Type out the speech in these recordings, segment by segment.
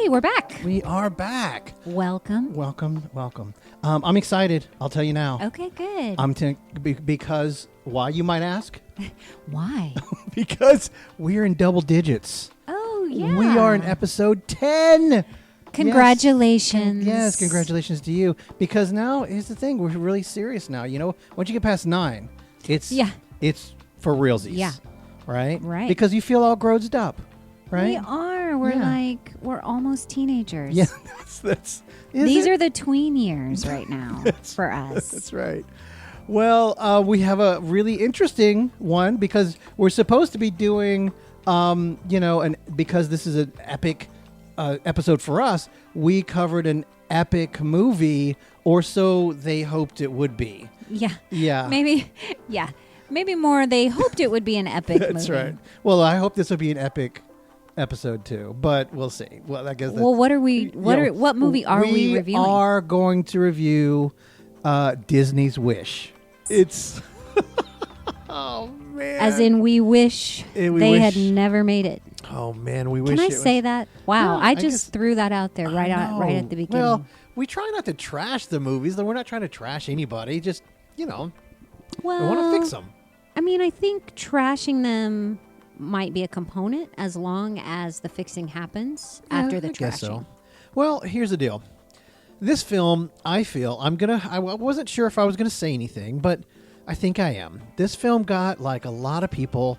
Hey, we're back. We are back. Welcome. Welcome. I'm excited. I'll tell you now. Okay, good. Because why, you might ask? Why? Because we're in double digits. Oh, yeah. We are in episode 10. Congratulations. Yes, congratulations to you. Because now, here's the thing. We're really serious now. You know, once you get past 9, it's for realsies. Yeah. Right? Right. Because you feel all grown up. Right? We are. We're almost teenagers. Yeah, These are the tween years right now for us. That's right. Well, we have a really interesting one because we're supposed to be doing, because this is an epic episode for us, we covered an epic movie, or so they hoped it would be. Yeah. Yeah. Maybe more. They hoped it would be an epic movie. That's right. Well, I hope this will be an epic episode too, but we'll see. Well, I guess. What movie are we reviewing? We are going to review Disney's Wish. It's oh man. As in, we wish they had never made it. Oh man, we wish. Can I say that? Wow, Yeah, I just threw that out there right at the beginning. Well, we try not to trash the movies. Though we're not trying to trash anybody. Just we want to fix them. I mean, I think trashing them might be a component as long as the fixing happens after the trashing. Guess so. Well, here's the deal. This film, I feel, I wasn't sure if I was going to say anything, but I think I am. This film got like a lot of people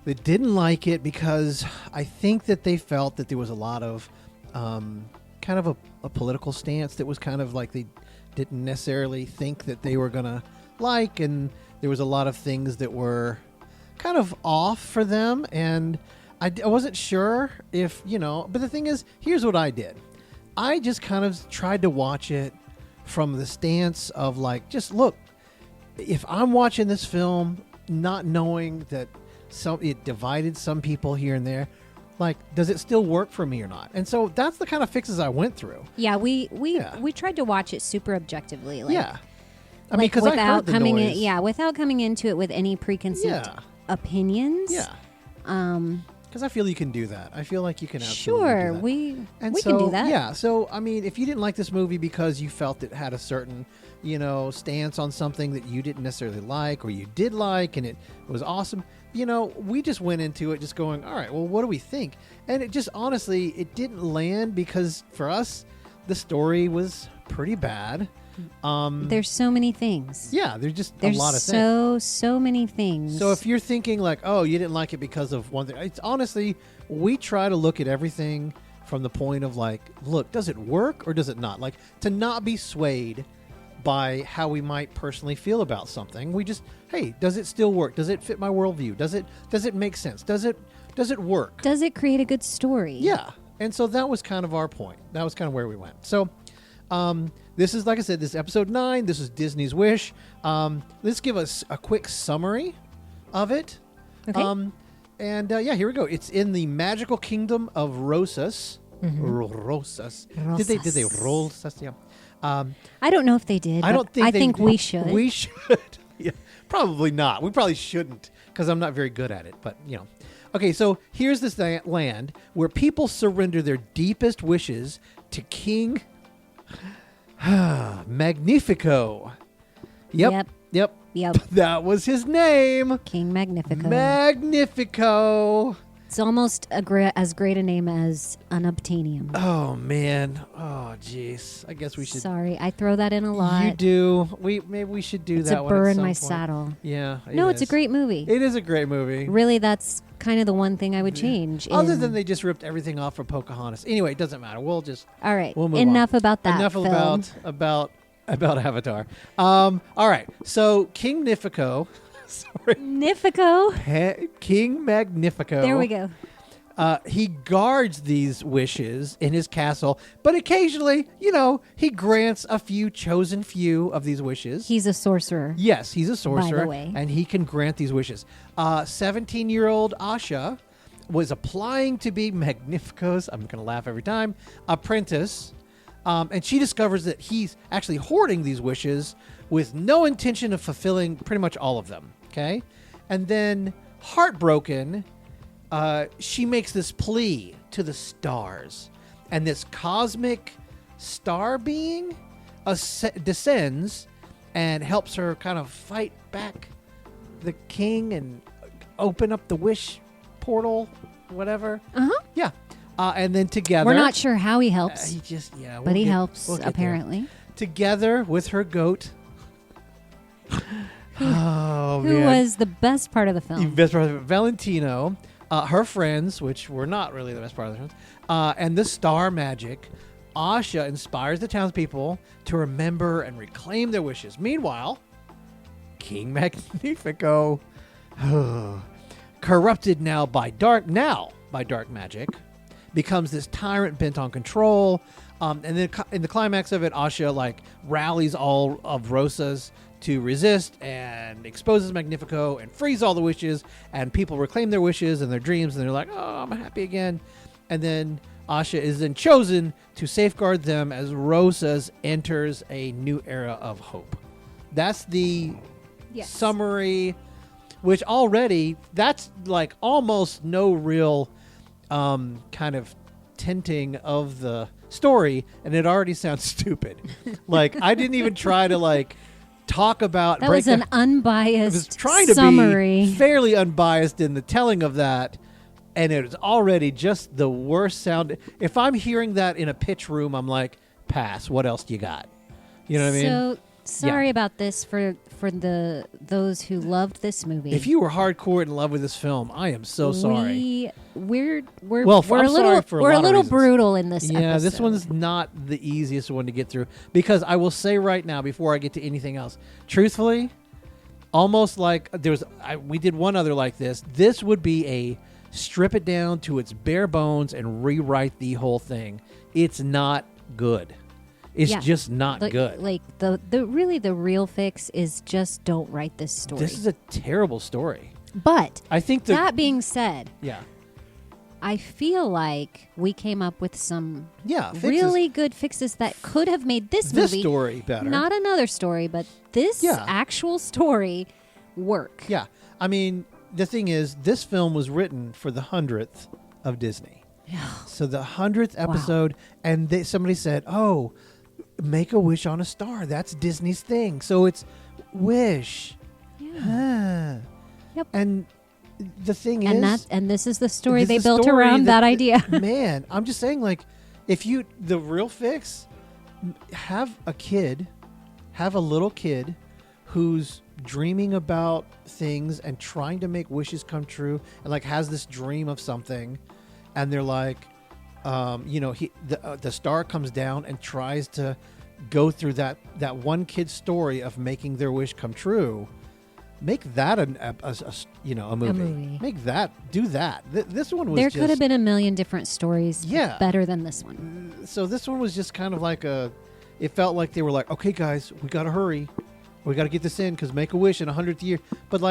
that didn't like it because I think that they felt that there was a lot of kind of a political stance that was kind of like they didn't necessarily think that they were going to like, and there was a lot of things that were kind of off for them, and I wasn't sure if, but the thing is, here's what I did. I just kind of tried to watch it from the stance of like, just look, if I'm watching this film not knowing that it divided some people here and there, like, does it still work for me or not? And so that's the kind of fixes I went through. Yeah, we tried to watch it super objectively. Like, yeah. I mean, because I heard the noise. Without coming into it with any preconceived opinions. Yeah. Because I feel you can do that. I feel like you can absolutely sure, do that. we can do that. Yeah. So, I mean, if you didn't like this movie because you felt it had a certain, stance on something that you didn't necessarily like or you did like and it was awesome, we just went into it just going, all right, well, what do we think? And it just, honestly, it didn't land because for us, the story was pretty bad. There's so many things. Yeah, there's a lot of things. So many things. So if you're thinking like, oh, you didn't like it because of one thing, it's honestly, we try to look at everything from the point of like, look, does it work or does it not? Like, to not be swayed by how we might personally feel about something. We just, hey, does it still work? Does it fit my worldview? Does it make sense? Does it work? Does it create a good story? Yeah. And so that was kind of our point. That was kind of where we went. So this is, like I said, this is episode 9. This is Disney's Wish. Let's give us a quick summary of it. Okay. Here we go. It's in the magical kingdom of Rosas. Mm-hmm. Rosas. Did they Rosas? Yeah. I don't know if they did. I think we should. We should. Yeah, probably not. We probably shouldn't because I'm not very good at it. But Okay, so here's this land where people surrender their deepest wishes to King Magnifico. Yep. That was his name. King Magnifico. Magnifico. It's almost as great a name as unobtainium. Oh, man. Oh, jeez. I guess we should. Sorry, I throw that in a lot. You do. Maybe we should do that one. It's a burr in my point. saddle. Yeah. It's a great movie. It is a great movie. Really, that's kind of the one thing I would change. Other than they just ripped everything off for Pocahontas. Anyway, it doesn't matter. We'll move Enough on. about that. Enough film. about Avatar. All right. So King Magnifico. Sorry. King Magnifico. There we go. He guards these wishes in his castle, but occasionally, he grants a chosen few of these wishes. He's a sorcerer. Yes, he's a sorcerer. By the way. And he can grant these wishes. 17-year-old Asha was applying to be Magnifico's, I'm going to laugh every time, apprentice. And she discovers that he's actually hoarding these wishes with no intention of fulfilling pretty much all of them. Okay? And then, heartbroken, she makes this plea to the stars. and this cosmic star being descends and helps her kind of fight back the king and open up the wish portal, whatever. Yeah. And then together, we're not sure how he helps, he just but he helps apparently. Together with her goat. Who was the best part of the film? The best part of it, Valentino, her friends, which were not really the best part of the film, and the star magic. Asha inspires the townspeople to remember and reclaim their wishes. Meanwhile, King Magnifico, corrupted now by dark magic, becomes this tyrant bent on control. And then in the climax of it, Asha rallies all of Rosa's to resist and exposes Magnifico and frees all the wishes, and people reclaim their wishes and their dreams, and they're like, oh, I'm happy again. And then Asha is then chosen to safeguard them as Rosa's enters a new era of hope. That's the summary, which already, that's almost no real kind of tinting of the story, and it already sounds stupid. I didn't even try to talk about that was an unbiased I was trying to summary. be fairly unbiased in the telling of that, and it was already just the worst sound. If I'm hearing that in a pitch room, I'm like, pass. What else do you got? You know what I mean? So sorry about this for those who loved this movie. If you were hardcore in love with this film, I am so sorry. We're Well, a I'm sorry for a lot of little reasons. brutal in this Yeah, episode. this one's not the easiest one to get through, because I will say right now, before I get to anything else, truthfully, almost we did one other like this. This would be a strip it down to its bare bones and rewrite the whole thing. It's not good. It's just not good. The real fix is just don't write this story. This is a terrible story. But I think that being said, yeah, I feel like we came up with some fixes. really good fixes that could have made this movie story better. Not another story, but this actual story work. Yeah. I mean, the thing is, this film was written for the 100th of Disney. So the 100th episode, and somebody said, oh, make a wish on a star. That's Disney's thing. So it's wish. Yeah. Yep. And the thing and this is the story they built around that idea. Man, I'm just saying, the real fix, have a little kid who's dreaming about things and trying to make wishes come true, and has this dream of something, and they're the star comes down and tries to go through that one kid's story of making their wish come true. Make that a movie. Do that. This one was there could have been a million different stories better than this one. So this one was just kind of it felt like they were like, okay, guys, we got to hurry. We got to get this in because Make-A-Wish in 100th year. But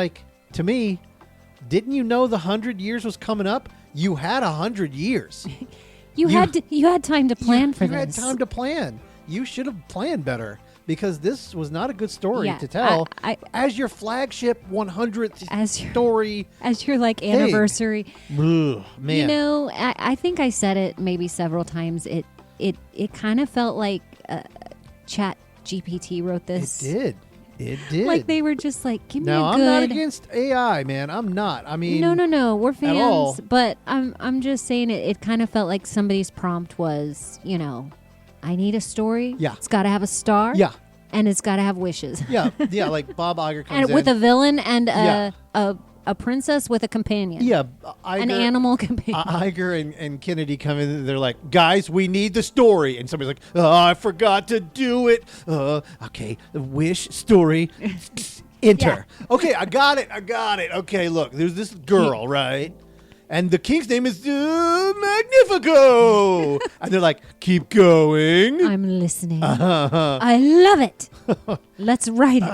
to me, didn't you know the 100 years was coming up? You had 100 years. You had time to plan for this. You had time to plan. You should have planned better, because this was not a good story to tell as your flagship 100th story. As your anniversary. Ugh, man. I think I said it maybe several times. It kind of felt like Chat GPT wrote this. It did. They were just give me now, a I'm good... not against AI, man. I'm not. I mean... No. We're at all. fans. But I'm just saying it kind of felt like somebody's prompt was, I need a story. Yeah. It's got to have a star. Yeah. And it's got to have wishes. Yeah. Bob Iger comes and in. with a villain and a princess with a companion. Yeah. An animal companion. Iger and Kennedy come in, and they're like, guys, we need the story. And somebody's like, oh, I forgot to do it. Okay, the wish story. Enter. Yeah. Okay, I got it. Okay, look, there's this girl, right? And the king's name is Magnifico. And they're like, keep going. I'm listening. I love it. Let's write it.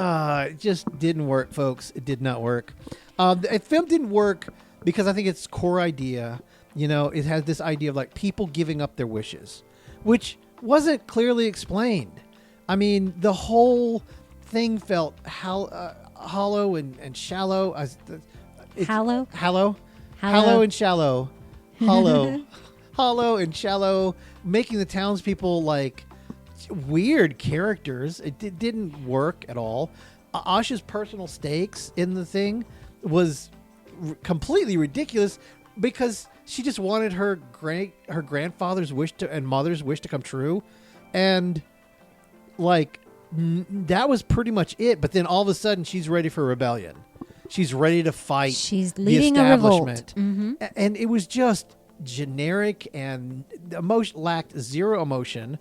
It just didn't work, folks. It did not work. The film didn't work because I think its core idea, it has this idea of people giving up their wishes, which wasn't clearly explained. I mean, the whole thing felt hollow and shallow. Hollow? Hollow and shallow. Hollow. hollow and shallow, making the townspeople like weird characters. It didn't work at all. Asha's personal stakes in the thing was completely ridiculous because she just wanted her grandfather's wish and mother's wish to come true, and like that was pretty much it. But then all of a sudden, she's ready for rebellion. She's ready to fight. She's the leading a revolt. establishment, and it was just generic and lacked zero emotion.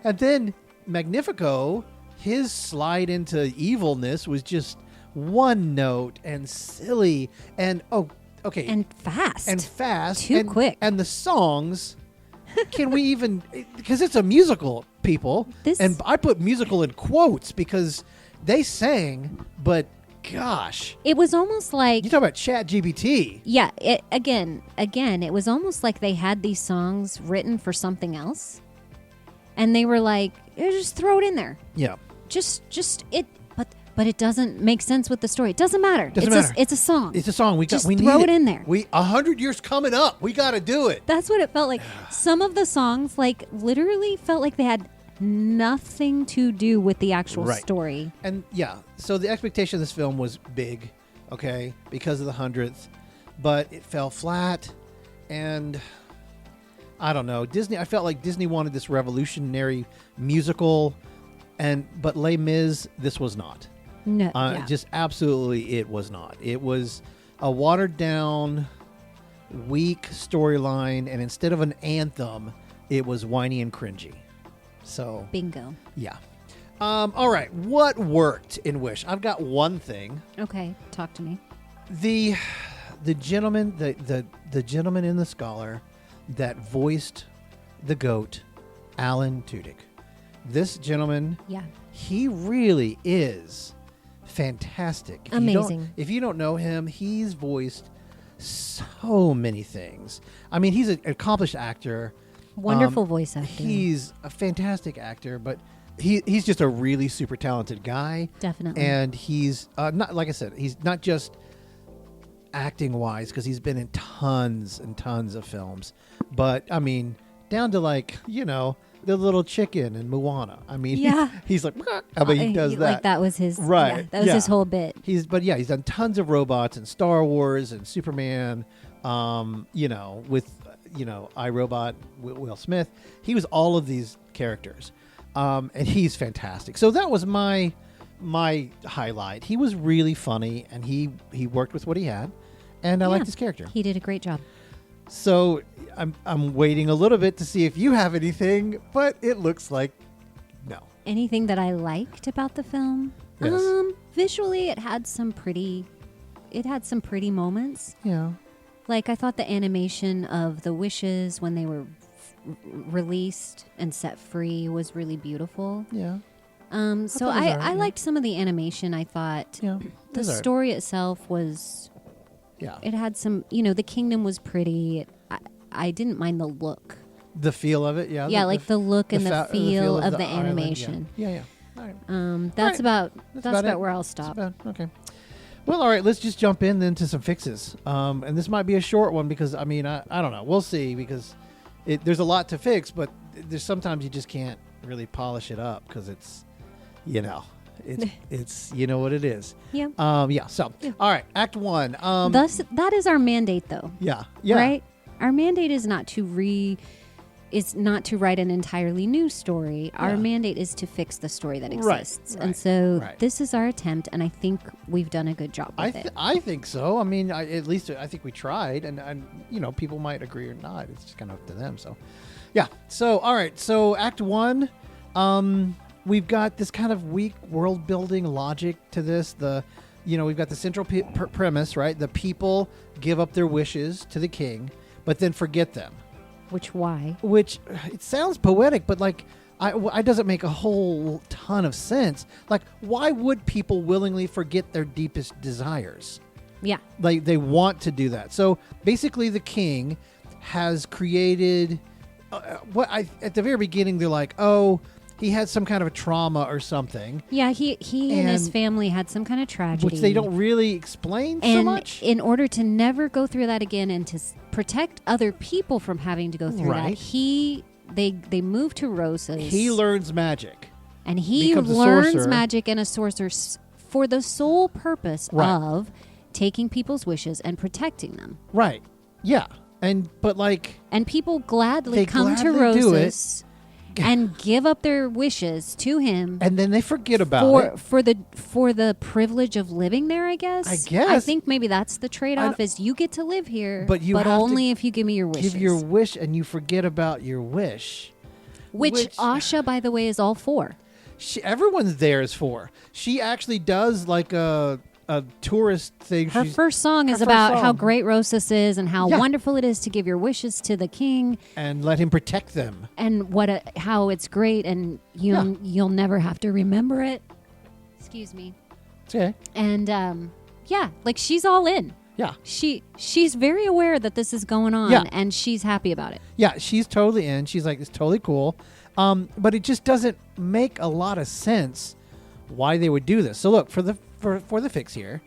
And then Magnifico, his slide into evilness was just one note and silly and okay. And fast. Too quick. And the songs, can we even, because it's a musical, people. And I put musical in quotes because they sang, but gosh. It was almost like, you talk about Chat GPT. Yeah. Again, it was almost like they had these songs written for something else. And they were like, just throw it in there. Yeah. Just it. But it doesn't make sense with the story. It doesn't matter. It's a song. It's a song. We just need throw it in there. 100 years coming up. We got to do it. That's what it felt like. Some of the songs, like, literally felt like they had nothing to do with the actual story. And yeah, so the expectation of this film was big, okay, because of the 100th, but it fell flat, and I don't know. I felt like Disney wanted this revolutionary musical, but Les Mis, this was not. No, just absolutely, it was not. It was a watered down, weak storyline, and instead of an anthem, it was whiny and cringy. So bingo. Yeah. All right. What worked in Wish? I've got one thing. Okay, talk to me. The gentleman, the gentleman in The Scholar that voiced the goat, Alan Tudyk. This gentleman, he really is fantastic. Amazing. If you don't know him, he's voiced so many things. I mean, he's an accomplished actor. Wonderful voice actor. He's a fantastic actor, but he's just a really super talented guy. Definitely. And he's not, like I said, he's not just acting wise, because he's been in tons and tons of films, but I mean, down to like, the little chicken in Moana. I mean, he's like, he does that. Like that was his, right. Yeah, that was his whole bit. He's done tons of robots in Star Wars and Superman, with, iRobot, Will Smith. He was all of these characters. And he's fantastic. So that was my highlight. He was really funny, and he worked with what he had, and I liked his character. He did a great job. So I'm waiting a little bit to see if you have anything, but it looks like no. Anything that I liked about the film? Yes. Visually, it had some pretty moments. Yeah. Like, I thought the animation of the wishes when they were released and set free was really beautiful. Yeah. So I liked some of the animation. I thought the story itself was. Yeah. It had some, the kingdom was pretty. I didn't mind the look. The feel of it, yeah. Yeah, the look and the feel of the animation. Yeah. All right. That's about where I'll stop. Okay. Well, all right, let's just jump in then to some fixes. And this might be a short one because, I mean, I don't know. We'll see, because there's a lot to fix, but there's sometimes you just can't really polish it up because it's, it's you know what it is. Yeah. So, all right, Act 1. That is our mandate, though. Yeah. Right? Our mandate is not to write an entirely new story. Our mandate is to fix the story that exists. Right. And so this is our attempt, and I think we've done a good job with it. I think so. I mean, at least I think we tried, and people might agree or not. It's just kind of up to them. So, yeah. So, all right. So, Act 1, we've got this kind of weak world-building logic to this. We've got the central premise, right? The people give up their wishes to the king, but then forget them. Which it sounds poetic, but it doesn't make a whole ton of sense. Like, why would people willingly forget their deepest desires? Yeah. Like, they want to do that. So basically the king has created at the very beginning, they're like, oh, he had some kind of a trauma or something. Yeah, he and his family had some kind of tragedy. Which they don't really explain so much. In order to never go through that again and protect other people from having to go through Right. that, they move to Rosas. He learns magic. And he becomes a learns sorcerer. magic and a sorcerer for the sole purpose Right. of taking people's wishes and protecting them. Right. Yeah. But like, And people gladly They come to gladly do it. Rosas and give up their wishes to him and then they forget about it. for the privilege of living there, I guess. I guess. I think maybe that's the trade-off is you get to live here, But you have to only if you give me your wishes. Give your wish and you forget about your wish. which Asha, by the way, is all for. Everyone's there is for. She actually does like a tourist thing. Her first song is first about how song. great Rosas is and how Yeah. wonderful it is to give your wishes to the king And let him protect them. and how it's great and you'll never have to remember it. Excuse me. It's okay. And like she's all in. Yeah. She's very aware that this is going on Yeah. and she's happy about it. Yeah, she's totally in. She's like, it's totally cool. But it just doesn't make a lot of sense why they would do this. So look, for the fix here,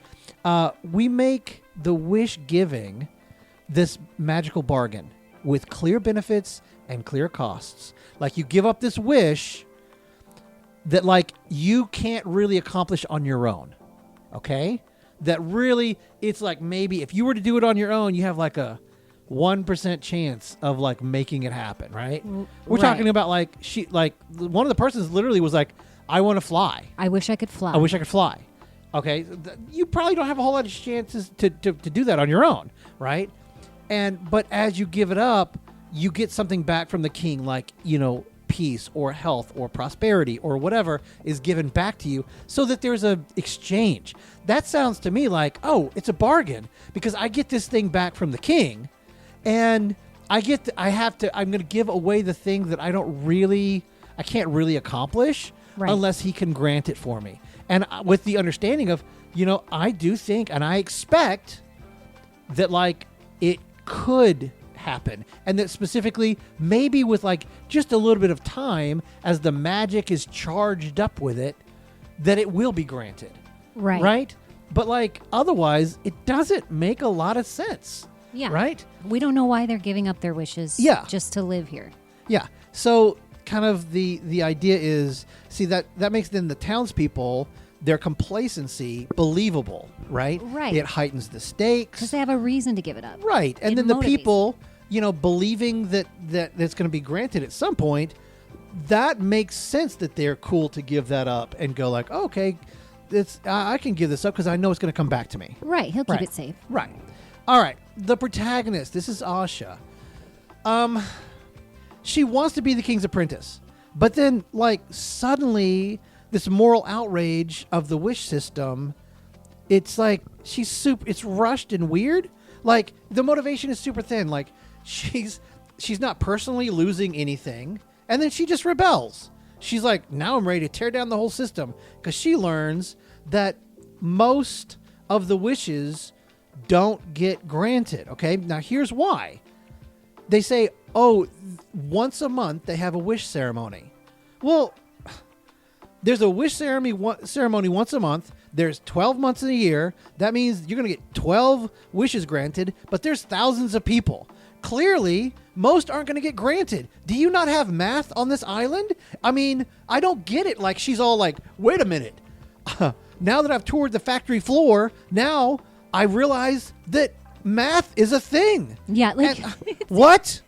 we make the wish giving this magical bargain with clear benefits and clear costs. Like you give up this wish that like you can't really accomplish on your own. Okay? That really, it's like maybe if you were to do it on your own, you have like a 1% chance of like making it happen, right? We're Right. talking about like one of the persons literally was like, I want to fly. I wish I could fly. I wish I could fly. Okay, you probably don't have a whole lot of chances to do that on your own, right? But as you give it up, you get something back from the king, like peace or health or prosperity or whatever is given back to you, so that there's a exchange. That sounds to me like, oh, it's a bargain because I get this thing back from the king, and I'm going to give away the thing that I can't really accomplish. Right. Unless he can grant it for me. And with the understanding of, I do think and I expect that like it could happen. And that specifically maybe with like just a little bit of time as the magic is charged up with it, that it will be granted. Right. Right? But like otherwise, it doesn't make a lot of sense. Yeah. Right? We don't know why they're giving up their wishes just to live here. Yeah. So kind of the idea is, see, that makes then the townspeople, their complacency believable, right? Right. It heightens the stakes. Because they have a reason to give it up. Right. And It then the motivates people, believing that it's going to be granted at some point, that makes sense that they're cool to give that up and go like, oh, okay, I can give this up because I know it's going to come back to me. Right. He'll keep Right. it safe. Right. All right. The protagonist, this is Asha. She wants to be the king's apprentice. But then, like, suddenly, this moral outrage of the wish system, it's like, it's rushed and weird. Like, the motivation is super thin. Like, she's not personally losing anything. And then she just rebels. She's like, now I'm ready to tear down the whole system. Because she learns that most of the wishes don't get granted. Okay, now here's why. They say, once a month they have a wish ceremony. Well, there's a wish ceremony once a month. There's 12 months in a year. That means you're going to get 12 wishes granted, but there's thousands of people. Clearly, most aren't going to get granted. Do you not have math on this island? I mean, I don't get it. Like, she's all like, wait a minute. Now that I've toured the factory floor, now I realize that math is a thing. Yeah. Like, What?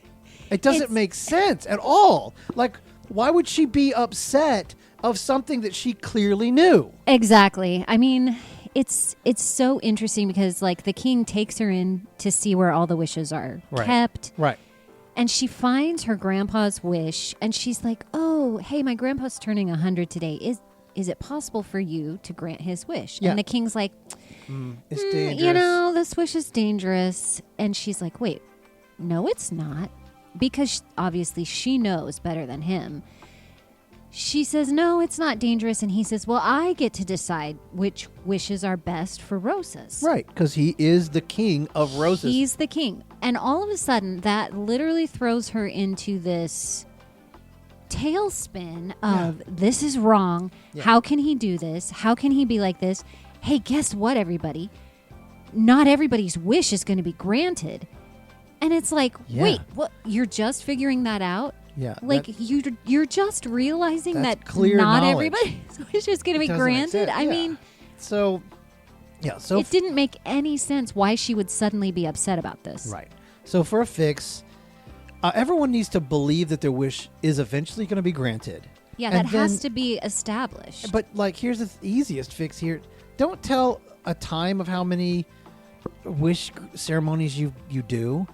It doesn't make sense at all. Like, why would she be upset of something that she clearly knew? exactly. I mean, it's so interesting because, like, the king takes her in to see where all the wishes are kept. Right. And she finds her grandpa's wish, and she's like, oh, hey, my grandpa's turning 100 today. Is it possible for you to grant his wish? Yeah. And the king's like, It's dangerous. this wish is dangerous. And she's like, wait, no, it's not. Because obviously she knows better than him. She says, no, it's not dangerous. And he says, well, I get to decide which wishes are best for Rosas. Right, because he is the king of roses. He's the king. And all of a sudden, that literally throws her into this tailspin of this is wrong. Yeah. How can he do this? How can he be like this? Hey, guess what, everybody? Not everybody's wish is going to be granted. And it's like, Yeah. wait, what? You're just figuring that out? Yeah. Like you're just realizing that's that clear not knowledge. everybody's wish is going to be doesn't make granted. sense. I Yeah. mean, So it didn't make any sense why she would suddenly be upset about this. Right. So for a fix, everyone needs to believe that their wish is eventually going to be granted. Yeah, And that has then- to be established. But like, here's the easiest fix here. Don't tell a time of how many wish ceremonies you do.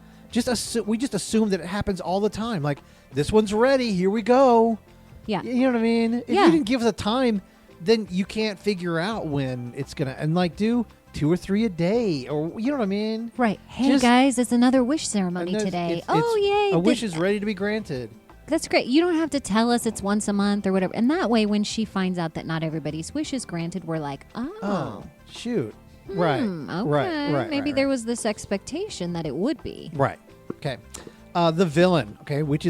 We just assume that it happens all the time. Like, this one's ready. Here we go. Yeah. You know what I mean? If Yeah. you didn't give us a time, then you can't figure out when it's gonna. And like, do 2 or 3 a day, or you know what I mean? Right. Hey, Just- guys, it's another wish ceremony And there's- today. it's- Yay. A wish is ready to be granted. That's great. You don't have to tell us it's once a month or whatever. And that way, when she finds out that not everybody's wish is granted, we're like, Oh, shoot. Right. okay. Right. Maybe right, there was this expectation that it would be. Right. Okay. The villain, okay, which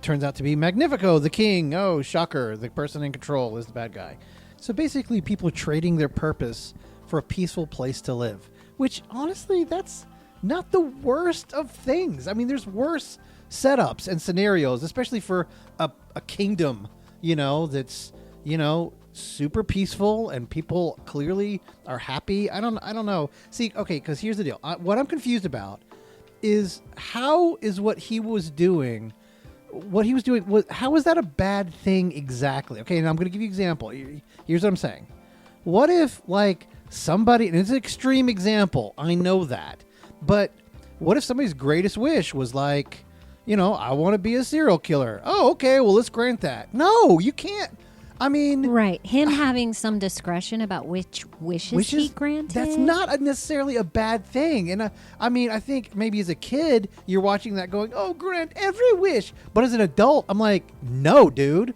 turns out to be Magnifico, the king. Oh, shocker. The person in control is the bad guy. So basically, people are trading their purpose for a peaceful place to live, which honestly, that's not the worst of things. I mean, there's worse setups and scenarios, especially for a kingdom, that's, super peaceful and people clearly are happy. I don't know. See, okay, because here's the deal. What I'm confused about is how is what he was doing, how is that a bad thing exactly? Okay, and I'm going to give you an example. Here's what I'm saying. What if, like, somebody, and it's an extreme example, I know that, but what if somebody's greatest wish was like, I want to be a serial killer. Oh, okay, well, let's grant that. No, you can't. I mean... Right. Him having some discretion about which wishes he granted. That's not necessarily a bad thing. And I think maybe as a kid, you're watching that going, oh, grant every wish. But as an adult, I'm like, no, dude.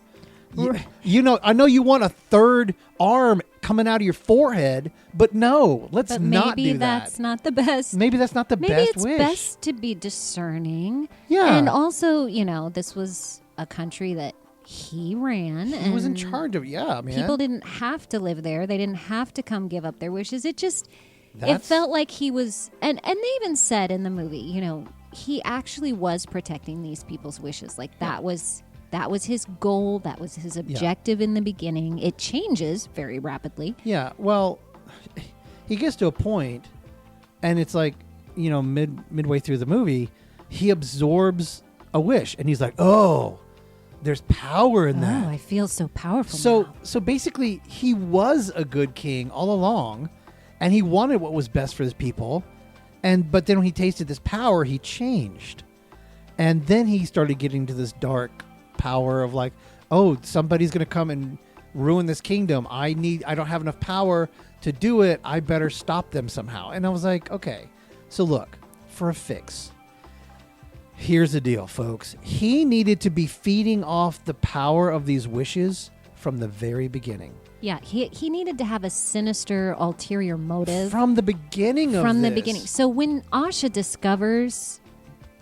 I know you want a third arm coming out of your forehead, but no, let's not do that. Maybe that's not the best. Maybe that's not the best wish. Maybe it's best to be discerning. Yeah. And also, this was a country that he ran. He was in charge of, man. People didn't have to live there. They didn't have to come give up their wishes. It felt like he was, and they even said in the movie, he actually was protecting these people's wishes. Like that was his goal. That was his objective in the beginning. It changes very rapidly. Yeah. Well, he gets to a point, and it's like, midway through the movie, he absorbs a wish, and he's like, oh, there's power in that. Oh, I feel so powerful now. So basically, he was a good king all along, and he wanted what was best for his people. But then when he tasted this power, he changed. And then he started getting to this dark power of like, oh, somebody's going to come and ruin this kingdom. I don't have enough power to do it. I better stop them somehow. And I was like, okay, so look, for a fix, here's the deal, folks. He needed to be feeding off the power of these wishes from the very beginning. Yeah, he needed to have a sinister, ulterior motive. From the beginning of From the this. beginning. So when Asha discovers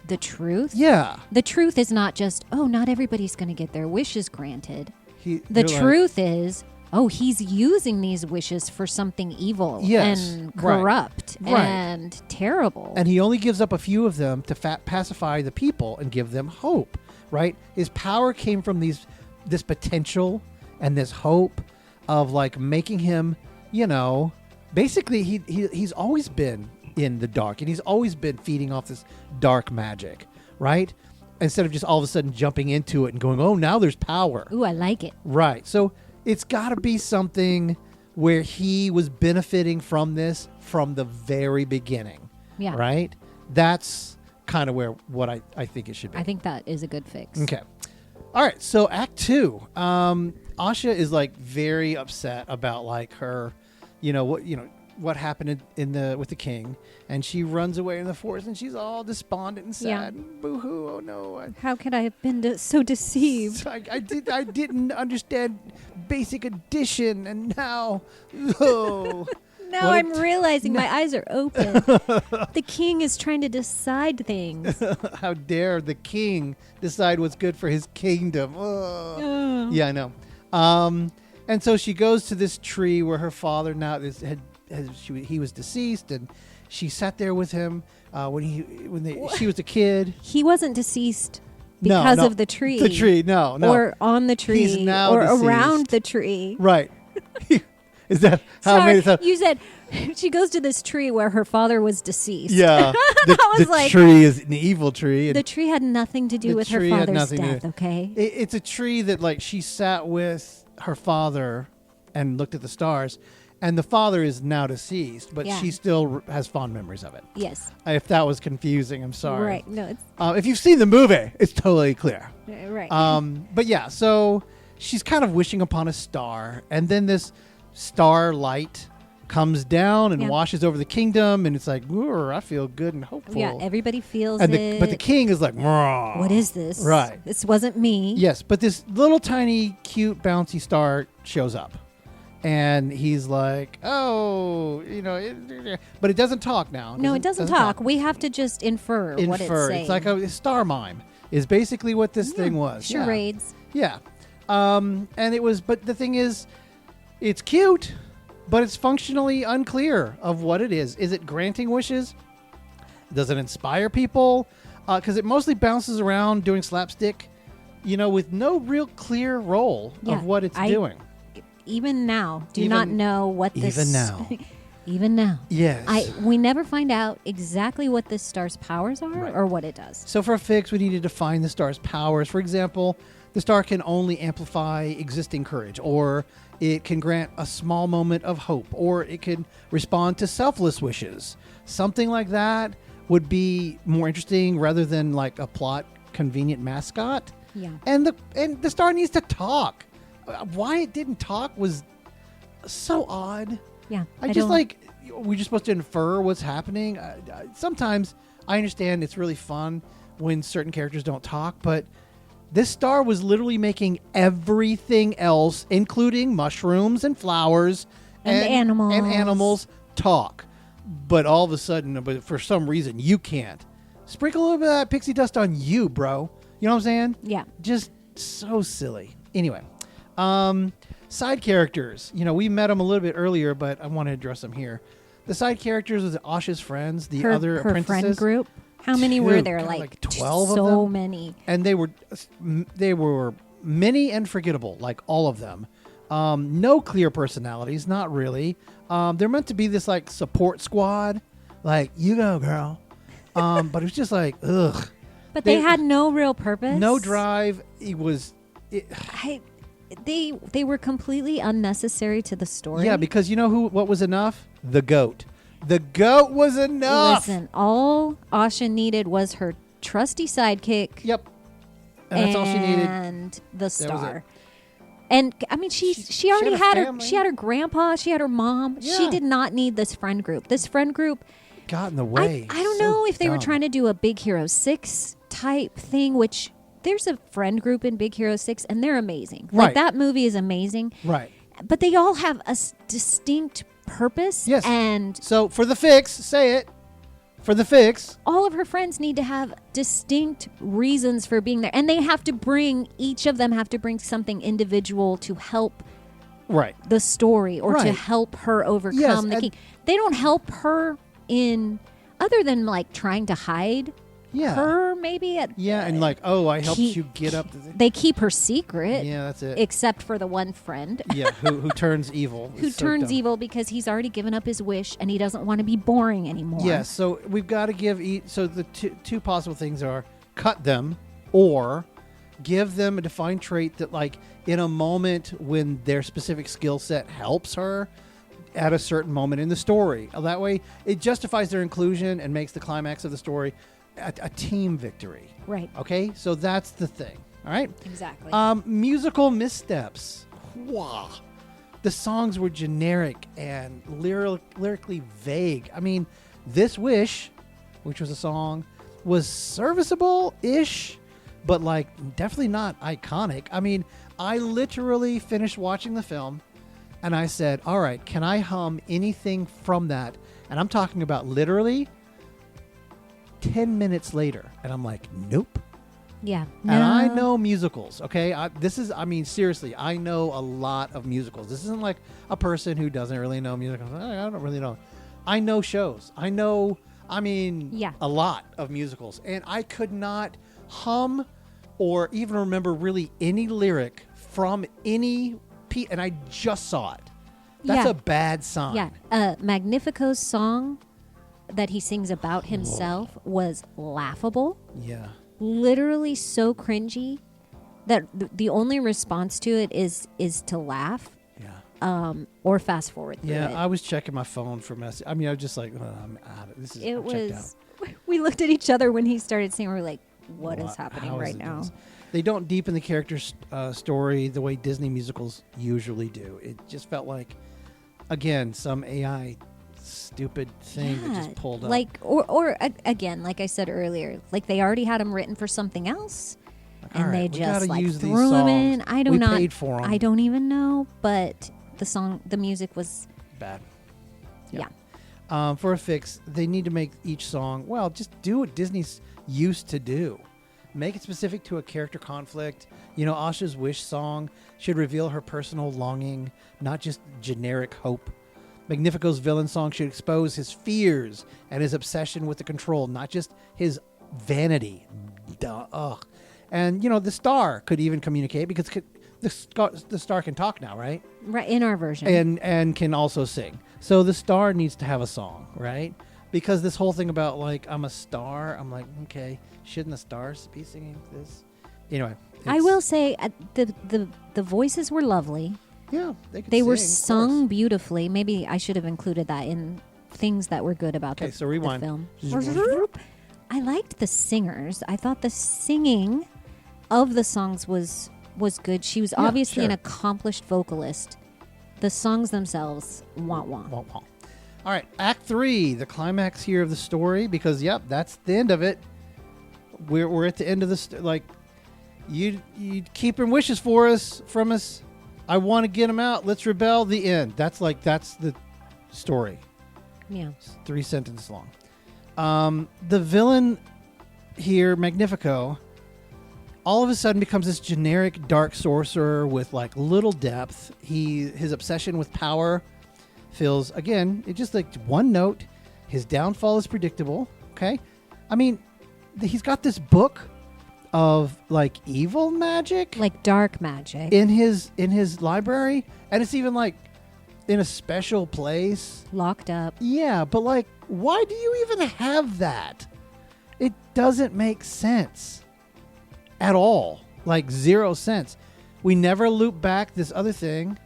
the truth, the truth is not just, oh, not everybody's going to get their wishes granted. The they're truth is, oh, he's using these wishes for something evil and corrupt and terrible. And he only gives up a few of them to pacify the people and give them hope, right? His power came from this potential and this hope of like making him, basically he's always been in the dark, and he's always been feeding off this dark magic, right? Instead of just all of a sudden jumping into it and going, oh, now there's power. Ooh, I like it. Right. So it's got to be something where he was benefiting from this from the very beginning. Yeah. Right? That's kind of what I think it should be. I think that is a good fix. Okay. All right. So Act 2. Asha is like very upset about like her, what happened with the king, and she runs away in the forest, and she's all despondent and sad. Yeah. Boo-hoo! Oh no! How could I have been so deceived? I didn't understand basic addition, and now, oh. Now I'm realizing my eyes are open. The king is trying to decide things. How dare the king decide what's good for his kingdom? Oh. Yeah, I know. And so she goes to this tree where her father he was deceased, and she sat there with him she was a kid. He wasn't deceased because of the tree. The tree, no. Or on the tree. He's now or deceased. Around the tree. Right. Is that how Sorry, I made it sound? You said she goes to this tree where her father was deceased. Yeah. The tree is an evil tree. The tree had nothing to do with her father's death, okay? It's a tree that, like, she sat with her father and looked at the stars, and the father is now deceased, but she still has fond memories of it. Yes. If that was confusing, I'm sorry. Right. No, it's... if you've seen the movie, it's totally clear. Right. But yeah, so she's kind of wishing upon a star, and then this starlight comes down and washes over the kingdom, and it's like, I feel good and hopeful. Yeah, everybody feels and it. But the king is like, what is this? Right. This wasn't me. Yes, but this little tiny cute bouncy star shows up, and he's like, but it doesn't talk now. No, it doesn't talk. We have to just infer what it's saying. It's like a star mime is basically what this thing was. Charades. Yeah. And it was, but the thing is, it's cute, but it's functionally unclear of what it is. Is it granting wishes? Does it inspire people? Because it mostly bounces around doing slapstick, with no real clear role of what it's doing. Even now, not know what this... Even now. Even now. Yes. We never find out exactly what this star's powers are or what it does. So for a fix, we need to define the star's powers. For example, the star can only amplify existing courage, or it can grant a small moment of hope, or it can respond to selfless wishes. Something like that would be more interesting rather than like a plot convenient mascot. Yeah. And the star needs to talk. Why it didn't talk was so odd. Yeah. We're just supposed to infer what's happening. Sometimes I understand it's really fun when certain characters don't talk, but this star was literally making everything else, including mushrooms and flowers and animals, talk. But all of a sudden, for some reason, you can't. Sprinkle a little bit of that pixie dust on you, bro. You know what I'm saying? Yeah. Just so silly. Anyway, side characters. We met them a little bit earlier, but I want to address them here. The side characters was Asha's friends, the other apprentices. Her friend group. How many were there? Like 12 of them? So many. And they were many and forgettable, like all of them. No clear personalities, not really. They're meant to be this like support squad, like, you go, girl. But it was just like, ugh. But they had no real purpose. No drive. They were completely unnecessary to the story. Yeah, because what was enough? The goat. The goat was enough. Listen, all Asha needed was her trusty sidekick. Yep. And that's all she needed. And the star. And I mean, she already had she had her grandpa, she had her mom. Yeah. She did not need this friend group. This friend group got in the way. I don't know if they were trying to do a Big Hero 6 type thing, which there's a friend group in Big Hero 6 and they're amazing. Right. Like that movie is amazing. Right. But they all have a distinct purpose. Yes. And so for the fix, say it. For the fix, all of her friends need to have distinct reasons for being there. And each of them have to bring something individual to help the story or to help her overcome the king. They don't help her other than like trying to hide her maybe. And like, I helped you get up. They keep her secret. Yeah, that's it. Except for the one friend. Who turns evil. Who turns evil because he's already given up his wish and he doesn't want to be boring anymore. Yes, so we've got to give so the two possible things are cut them or give them a defined trait that like in a moment when their specific skill set helps her at a certain moment in the story. That way it justifies their inclusion and makes the climax of the story a team victory. Right. Okay? So that's the thing. All right? Exactly. Musical missteps. Wow. The songs were generic and lyrically vague. I mean, This Wish, which was a song, was serviceable-ish, but like definitely not iconic. I mean, I literally finished watching the film and I said, all right, can I hum anything from that? And I'm talking about literally 10 minutes later. And I'm like, nope. Yeah. And I No. know musicals, okay? Seriously, I know a lot of musicals. This isn't like a person who doesn't really know musicals. I don't really know. I know shows. Yeah. A lot of musicals. And I could not hum or even remember really any lyric from any piece, and I just saw it. That's Yeah. a bad sign. Yeah. Magnifico's song that he sings about himself was laughable. Yeah. Literally so cringy that the only response to it is to laugh or fast forward through it. I was checking my phone for message. I was just like, I'm out of this. I'm checked out. We looked at each other when he started singing. We're like, what is happening how is right it now? doing this? They don't deepen the character's story the way Disney musicals usually do. It just felt like, again, some AI stupid thing that just pulled up. Like, or again, like I said earlier, like they already had him written for something else, All and right, they we just gotta like use these threw him in. songs. We paid for 'em. I don't even know, but the music was Bad. yeah. For a fix, they need to make each song, just do what Disney's used to do. Make it specific to a character conflict. Asha's Wish song should reveal her personal longing, not just generic hope. Magnifico's villain song should expose his fears and his obsession with the control, not just his vanity. Duh. Ugh. And, the star could even communicate because the star can talk now, right? Right, in our version. And can also sing. So the star needs to have a song, right? Because this whole thing about, like, I'm a star, I'm like, okay, shouldn't the stars be singing this? Anyway. I will say the voices were lovely. Yeah, they were sung beautifully. Maybe I should have included that in things that were good about the rewind. The film. I liked the singers. I thought the singing of the songs was good. She was obviously an accomplished vocalist. The songs themselves, wah wah. Wah, wah. All right, Act 3, the climax here of the story, because that's the end of it. We're at the end of the like, you keeping wishes from us. I want to get them out. Let's rebel. The end. That's the story. Yeah. It's 3 sentences long. The villain here, Magnifico, all of a sudden becomes this generic dark sorcerer with like little depth. His obsession with power feels, again, it's just like one note. His downfall is predictable. Okay. He's got this book of like evil magic, like dark magic in his library, and it's even like in a special place, locked up. Yeah, but like, why do you even have that? It doesn't make sense at all. Like 0 sense. We never loop back this other thing.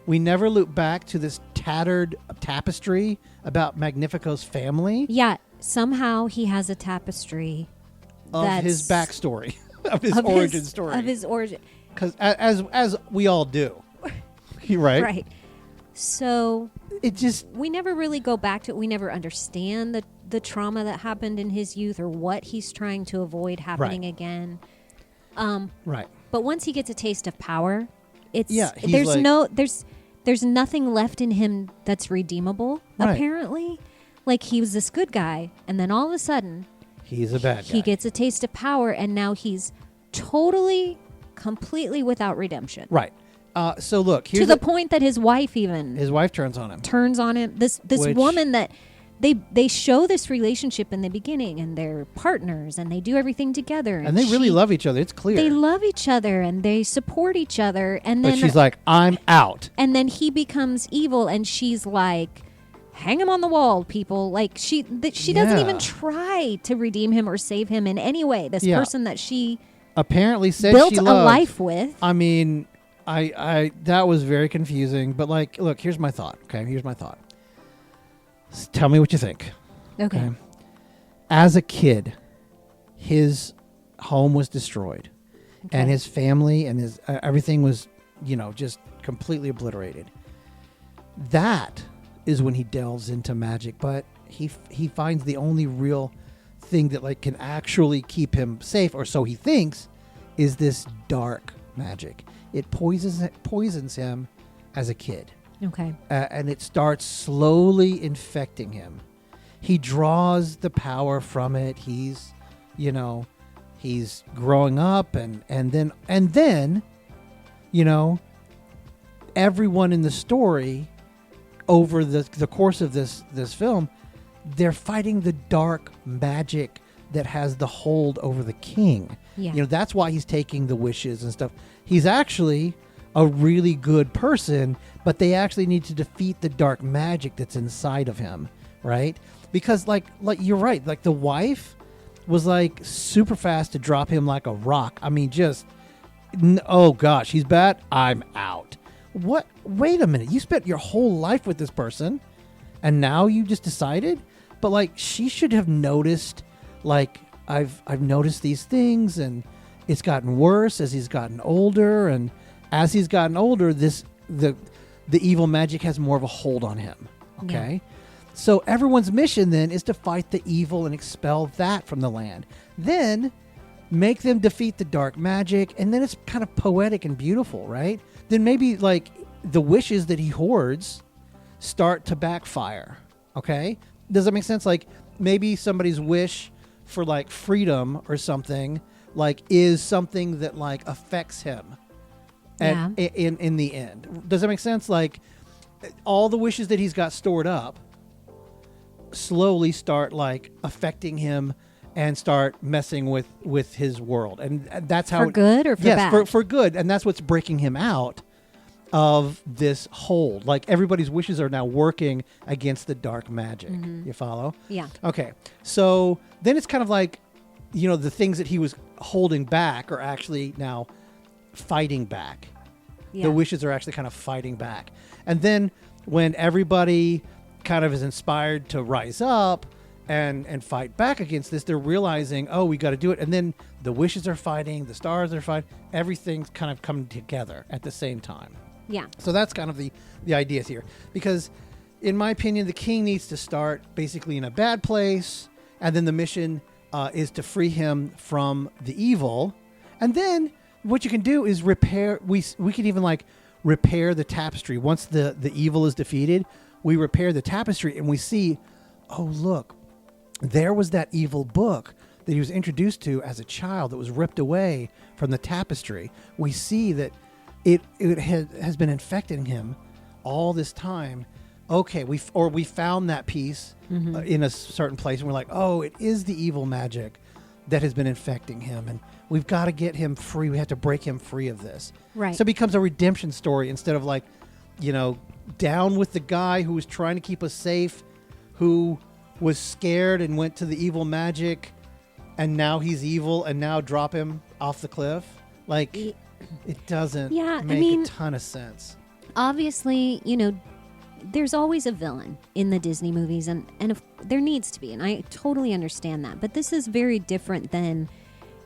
We never loop back to this tattered tapestry about Magnifico's family. Yeah, somehow he has a tapestry of his backstory, of his origin story. Of his origin. Because as we all do. Right? Right. So it just... we never really go back to it. We never understand the trauma that happened in his youth or what he's trying to avoid happening again. Right. But once he gets a taste of power, there's nothing left in him that's redeemable, apparently. Like, he was this good guy, and then all of a sudden... he's a bad guy. He gets a taste of power, and now he's completely without redemption. Right. So look, to the point that his wife turns on him. This woman that they show this relationship in the beginning, and they're partners, and they do everything together, and they really love each other. It's clear they love each other, and they support each other. And then but she's like, I'm out. And then he becomes evil, and she's like, hang him on the wall, people. Like she doesn't even try to redeem him or save him in any way. This person that she apparently said built she a loved. life with. I that was very confusing. But like, look, here's my thought. Okay, here's my thought. Tell me what you think. Okay. As a kid, his home was destroyed, and his family and his everything was, just completely obliterated. That is when he delves into magic, but he finds the only real thing that like can actually keep him safe, or so he thinks, is this dark magic. It poisons him as a kid. Okay. And it starts slowly infecting him. He draws the power from it. He's, he's growing up, and then, you know, everyone in the story over the course of this film, they're fighting the dark magic that has the hold over the king. Yeah. You know, that's why he's taking the wishes and stuff. He's actually a really good person, but they actually need to defeat the dark magic that's inside of him, right? Because like you're right, like the wife was like super fast to drop him like a rock. I mean, just oh gosh, he's bad, I'm out. What? Wait a minute, you spent your whole life with this person and now you just decided? But like, she should have noticed, like, I've noticed these things, and it's gotten worse as he's gotten older, and as he's gotten older, the evil magic has more of a hold on him. Okay? Yeah. So everyone's mission then is to fight the evil and expel that from the land. Then make them defeat the dark magic, and then it's kind of poetic and beautiful, right? Then maybe like the wishes that he hoards start to backfire. Okay? Does that make sense? Like maybe somebody's wish for like freedom or something like is something that like affects him in the end. Does that make sense? Like all the wishes that he's got stored up slowly start like affecting him and start messing with his world. And that's how for good or for bad? Yes, for good. And that's what's breaking him out of this hold. Like everybody's wishes are now working against the dark magic. You follow? Yeah. Okay. So then it's kind of like, you know, the things that he was holding back are actually now fighting back. Yeah. The wishes are actually kind of fighting back. And then when everybody kind of is inspired to rise up and fight back against this, they're realizing, oh, we got to do it. And then the wishes are fighting, the stars are fighting, everything's kind of coming together at the same time. Yeah. So that's kind of the ideas here. Because in my opinion, the king needs to start basically in a bad place, and then the mission is to free him from the evil. And then what you can do is repair. We can even like repair the tapestry. Once the evil is defeated, we repair the tapestry and we see, oh, look, there was that evil book that he was introduced to as a child that was ripped away from the tapestry. We see that it has been infecting him all this time. Okay, we found that piece in a certain place, and we're like, oh, it is the evil magic that has been infecting him, and we've got to get him free. We have to break him free of this. Right. So it becomes a redemption story instead of like, you know, down with the guy who was trying to keep us safe, who was scared and went to the evil magic, and now he's evil, and now drop him off the cliff. Like, it doesn't make a ton of sense. Obviously, you know, there's always a villain in the Disney movies, and if there needs to be, and I totally understand that. But this is very different than,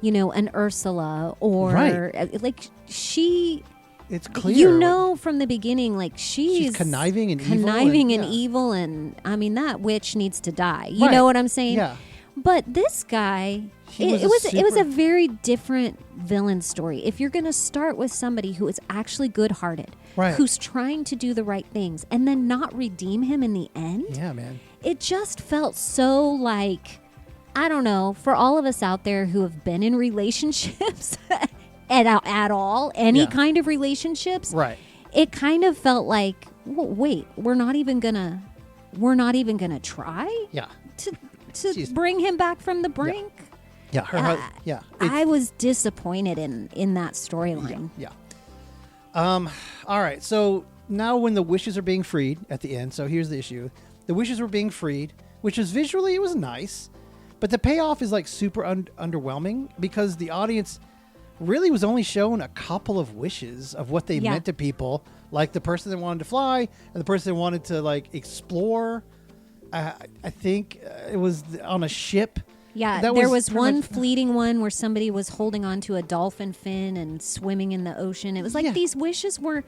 you know, an Ursula or like she. It's clear, you know, from the beginning, like she's conniving and evil, and I mean that witch needs to die. You know what I'm saying? Yeah. But this guy, it was a very different villain story. If you're going to start with somebody who is actually good-hearted, who's trying to do the right things, and then not redeem him in the end, yeah, man, it just felt so like, I don't know, for all of us out there who have been in relationships at all, any kind of relationships, right? It kind of felt like, well, wait, we're not even gonna try, to bring him back from the brink. I was disappointed in that storyline. All right, so now when the wishes are being freed at the end, so here's the issue: the wishes were being freed, which was visually it was nice, but the payoff is like super underwhelming because the audience really was only shown a couple of wishes of what they meant to people, like the person that wanted to fly and the person that wanted to like explore. I think it was on a ship. Yeah, there was one fleeting one where somebody was holding on to a dolphin fin and swimming in the ocean. It was like these wishes were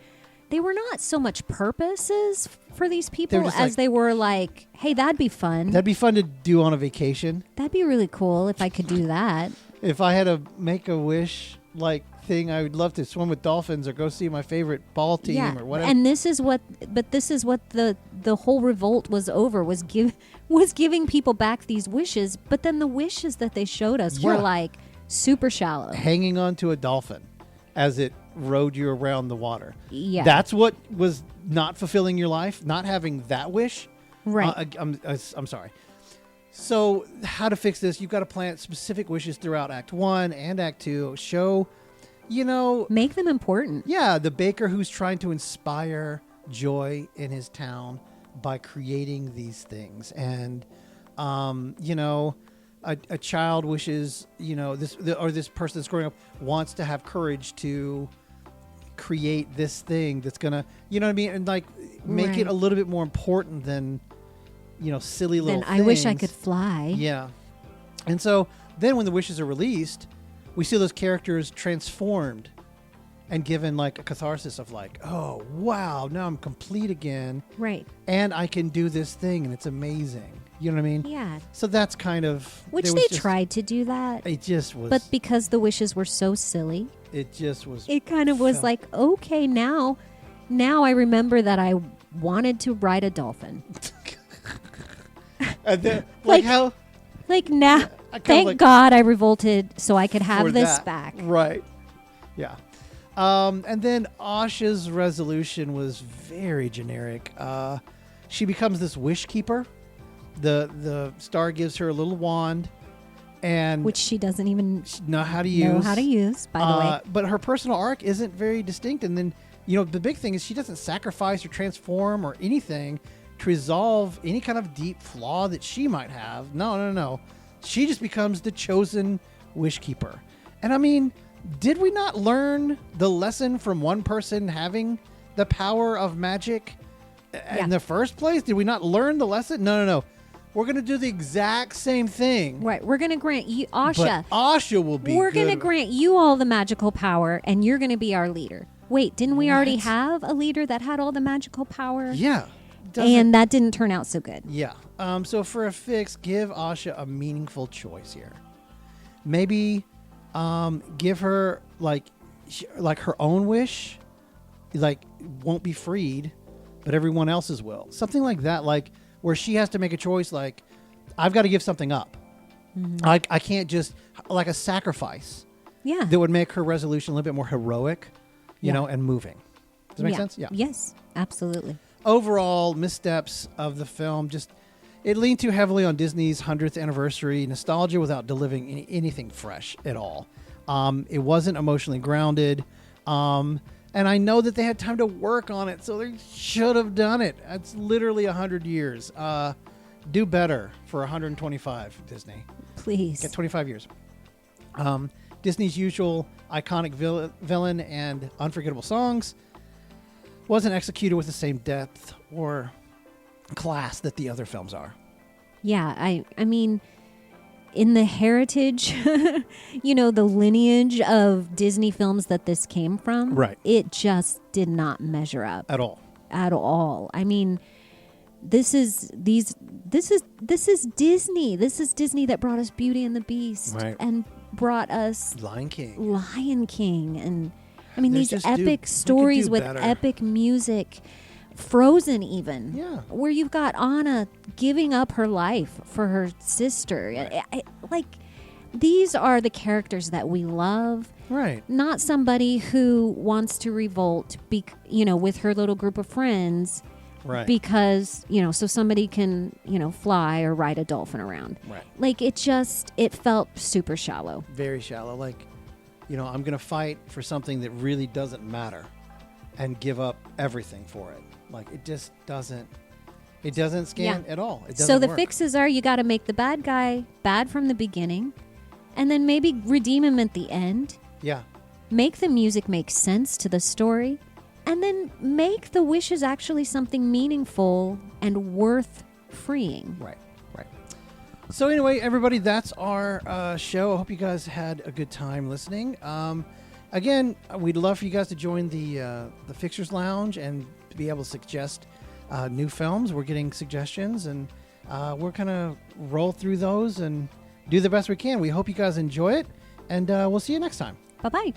not so much purposes for these people as they were like, hey, that'd be fun. That'd be fun to do on a vacation. That'd be really cool if I could do that. If I had to make a wish like thing, I would love to swim with dolphins or go see my favorite ball team or whatever. And this is what the whole revolt was over, was giving people back these wishes, but then the wishes that they showed us were like Super shallow. hanging onto a dolphin as it rode you around the water. Yeah. That's what was not fulfilling your life, not having that wish. Right. I'm sorry. So how to fix this? You've got to plant specific wishes throughout Act 1 and Act 2. Show, Make them important. yeah, the baker who's trying to inspire joy in his town by creating these things. And, a child wishes, this person that's growing up wants to have courage to create this thing that's going to, you know what I mean? And like make Right. it a little bit more important than, silly little Then things. I wish I could fly. Yeah. And so then when the wishes are released, we see those characters transformed and given like a catharsis of like, oh, wow, now I'm complete again. Right. And I can do this thing and it's amazing. You know what I mean? Yeah. So that's kind of... Which there they was just- tried to do that. It just was... But because the wishes were so silly, it just was... it kind of was felt- like, okay, now I remember that I wanted to ride a dolphin. And then, Like, how... Like now, I kinda thank like- God I revolted so I could for have this that. back. Right. Yeah. And then Asha's resolution was very generic. She becomes this wish keeper. The star gives her a little wand, and Which she doesn't even know how to use. know how to use, by the way. But her personal arc isn't very distinct. And then, the big thing is she doesn't sacrifice or transform or anything to resolve any kind of deep flaw that she might have. No. She just becomes the chosen wish keeper. And I mean, did we not learn the lesson from one person having the power of magic in the first place? Did we not learn the lesson? No. We're going to do the exact same thing. Right. We're going to grant you, Asha. But Asha will be We're going to good. grant you all the magical power, and you're going to be our leader. Wait, didn't we already What? have a leader that had all the magical power? Yeah. And that didn't turn out so good. Yeah. So for a fix, give Asha a meaningful choice here. Maybe give her like her own wish, like won't be freed, but everyone else's will. Something like that, like where she has to make a choice. Like I've got to give something up. Mm-hmm. I can't just like a sacrifice Yeah. that would make her resolution a little bit more heroic, and moving. Does that make sense? Yeah. Yes, absolutely. Overall missteps of the film, just it leaned too heavily on Disney's 100th anniversary nostalgia without delivering anything fresh at all. It wasn't emotionally grounded, and I know that they had time to work on it, so they should have done it. It's literally 100 years. Do better for 125, Disney. Please. Get 25 years. Disney's usual iconic villain and unforgettable songs wasn't executed with the same depth or class that the other films are. Yeah, I mean, in the heritage, the lineage of Disney films that this came from, Right. it just did not measure up At all. at all. I mean, this is Disney. This is Disney that brought us Beauty and the Beast Right. and brought us Lion King. Lion King, and I mean There's these just epic we could stories do with better. epic music. Frozen, even. Yeah. Where you've got Anna giving up her life for her sister. Right. These are the characters that we love. Right. Not somebody who wants to revolt, with her little group of friends. Right. Because, so somebody can, fly or ride a dolphin around. Right. It felt super shallow. Very shallow. Like, I'm going to fight for something that really doesn't matter and give up everything for it. Like, it just doesn't scan at all. It doesn't So the work. fixes are you got to make the bad guy bad from the beginning and then maybe redeem him at the end. Yeah. Make the music make sense to the story, and then make the wishes actually something meaningful and worth freeing. Right. So anyway, everybody, that's our show. I hope you guys had a good time listening. Again, we'd love for you guys to join the Fixers Lounge and to be able to suggest new films. We're getting suggestions, and we're going to roll through those and do the best we can. We hope you guys enjoy it, and we'll see you next time. Bye-bye.